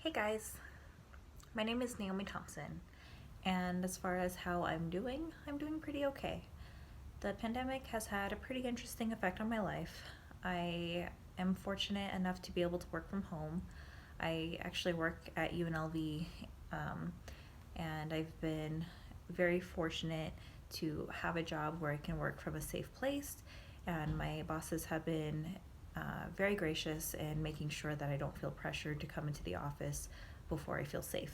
Hey guys, my name is Naomi Thompson, and as far as how I'm doing pretty okay. The pandemic has had a pretty interesting effect on my life. I am fortunate enough to be able to work from home. I actually work at UNLV, um, and I've been very fortunate to have a job where I can work from a safe place, and my bosses have been very gracious in making sure that I don't feel pressured to come into the office before I feel safe.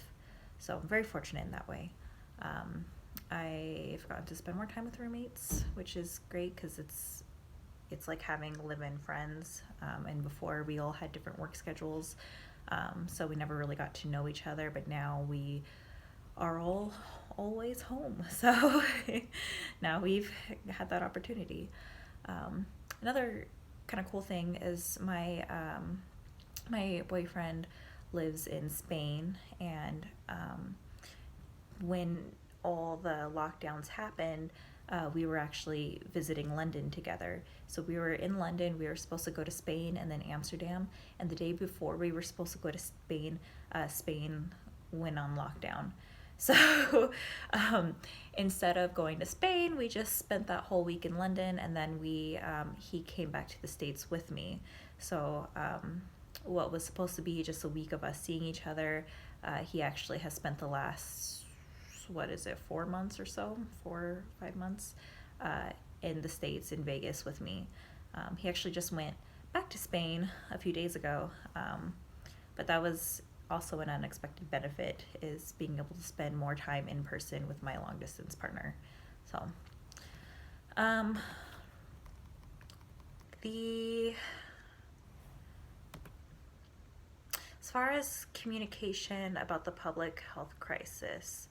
So I'm very fortunate in that way. Um, I've gotten to spend more time with roommates, which is great because it's like having live-in friends. And before we all had different work schedules, so we never really got to know each other. But now we are all always home, so now we've had that opportunity. Another kind of cool thing is my boyfriend lives in Spain, and when all the lockdowns happened, we were actually visiting London together. So we were in London, we were supposed to go to Spain and then Amsterdam, and the day before we were supposed to go to Spain, Spain went on lockdown. So um, instead of going to Spain, we just spent that whole week in London, and then he came back to the States with me. So what was supposed to be just a week of us seeing each other, he actually has spent the last, what is it, 4 months or so, 4 5 months, uh, in the States in Vegas with me. He actually just went back to Spain a few days ago, but that was also an unexpected benefit, is being able to spend more time in person with my long distance partner. So um, the as far as communication about the public health crisis,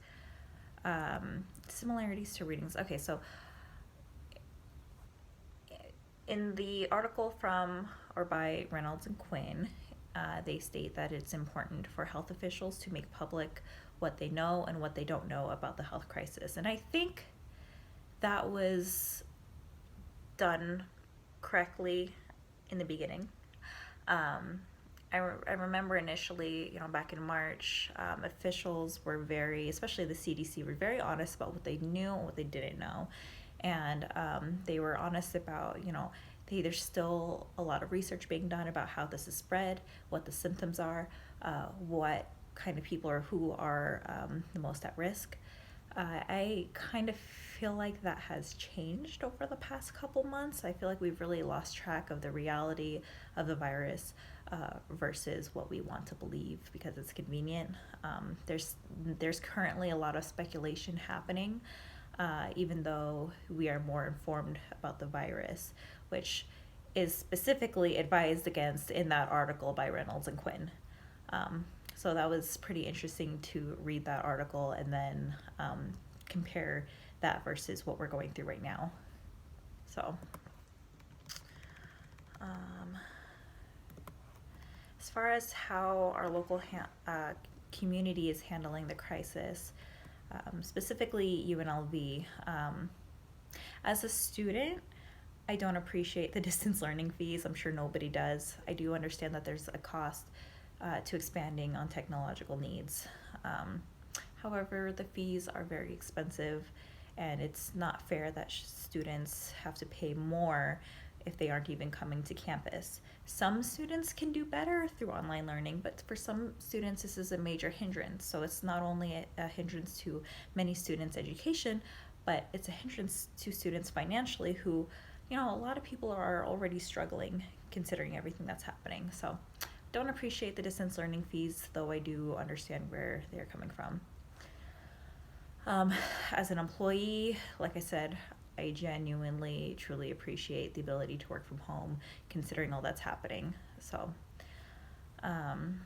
similarities to readings. Okay, so in the article from or by Reynolds and Quinn, they state that it's important for health officials to make public what they know and what they don't know about the health crisis. And I think that was done correctly in the beginning. Um, I remember initially, back in March, officials were very, especially the CDC, were very honest about what they knew and what they didn't know. And they were honest about, there's still a lot of research being done about how this is spread, what the symptoms are, what kind of people are who are the most at risk. I kind of feel like that has changed over the past couple months. I feel like we've really lost track of the reality of the virus versus what we want to believe because it's convenient. There's currently a lot of speculation happening, even though we are more informed about the virus, which is specifically advised against in that article by Reynolds and Quinn. Um, so that was pretty interesting to read that article and then compare that versus what we're going through right now. So, um, as far as how our local community is handling the crisis, specifically UNLV, as a student, I don't appreciate the distance learning fees. I'm sure nobody does. I do understand that there's a cost to expanding on technological needs. Um, However, the fees are very expensive, and it's not fair that students have to pay more if they aren't even coming to campus. Some students can do better through online learning, but for some students, this is a major hindrance. So it's not only a hindrance to many students' education, but it's a hindrance to students financially who, a lot of people are already struggling considering everything that's happening. So don't appreciate the distance learning fees, though I do understand where they're coming from. Um, as an employee, like I said, I genuinely, truly appreciate the ability to work from home, considering all that's happening. So, um,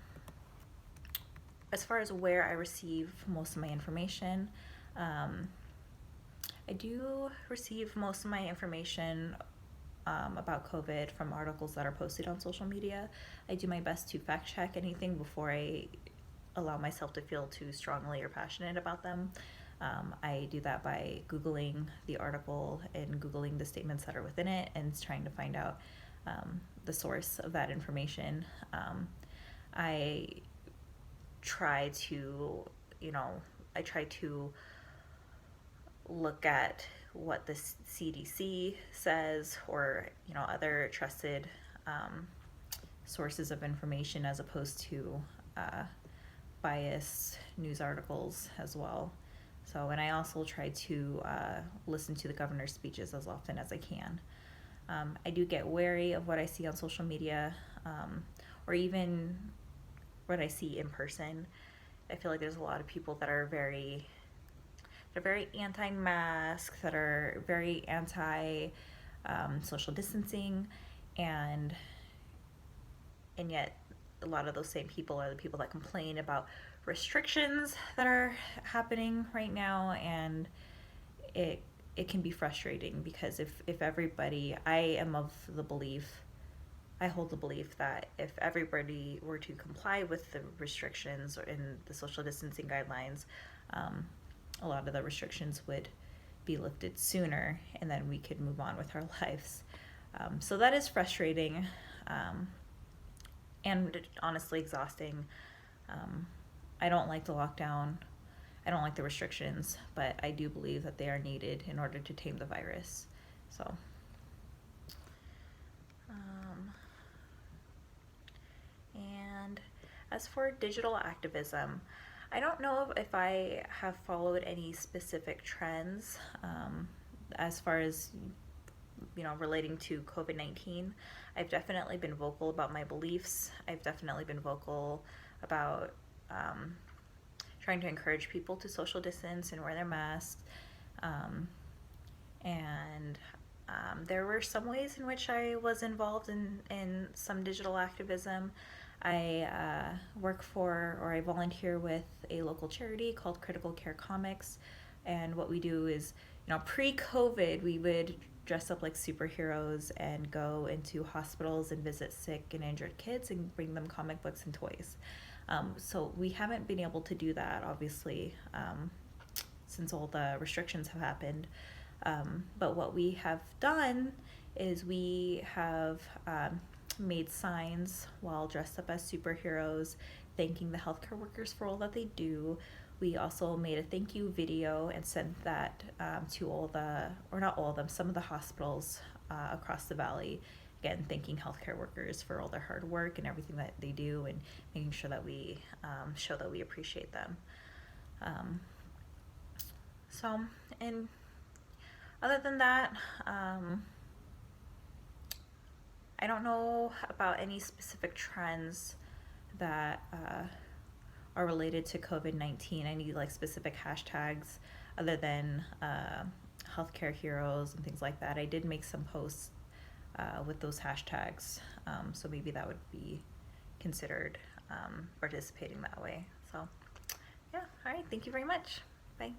as far as where I receive most of my information, um, I do receive most of my information about COVID from articles that are posted on social media. I do my best to fact check anything before I allow myself to feel too strongly or passionate about them. I do that by Googling the article and Googling the statements that are within it and trying to find out the source of that information. I try to, you know, I try to look at what the CDC says, or, you know, other trusted sources of information, as opposed to biased news articles as well. So, and I also try to listen to the governor's speeches as often as I can. I do get wary of what I see on social media, or even what I see in person. I feel like there's a lot of people that are they're very anti-mask, that are very anti social distancing, and yet a lot of those same people are the people that complain about restrictions that are happening right now, and it can be frustrating, because if everybody, I hold the belief that if everybody were to comply with the restrictions or in the social distancing guidelines, a lot of the restrictions would be lifted sooner, and then we could move on with our lives. So that is frustrating, and honestly exhausting. I don't like the lockdown. I don't like the restrictions, but I do believe that they are needed in order to tame the virus. So, and as for digital activism, I don't know if I have followed any specific trends as far as, you know, relating to COVID-19. I've definitely been vocal about my beliefs. I've definitely been vocal about trying to encourage people to social distance and wear their masks. And there were some ways in which I was involved in some digital activism. I work for, or I volunteer with, a local charity called Critical Care Comics. And what we do is, you know, pre-COVID, we would dress up like superheroes and go into hospitals and visit sick and injured kids and bring them comic books and toys. So we haven't been able to do that, obviously, since all the restrictions have happened. But what we have done is we have made signs while dressed up as superheroes, thanking the healthcare workers for all that they do. We also made a thank you video and sent that to all the, or not all of them, some of the hospitals across the valley. Again, thanking healthcare workers for all their hard work and everything that they do, and making sure that we show that we appreciate them. So, and other than that, I don't know about any specific trends that are related to COVID-19. Any like specific hashtags other than healthcare heroes and things like that. I did make some posts with those hashtags, so maybe that would be considered participating that way. So, yeah, all right, thank you very much. Bye.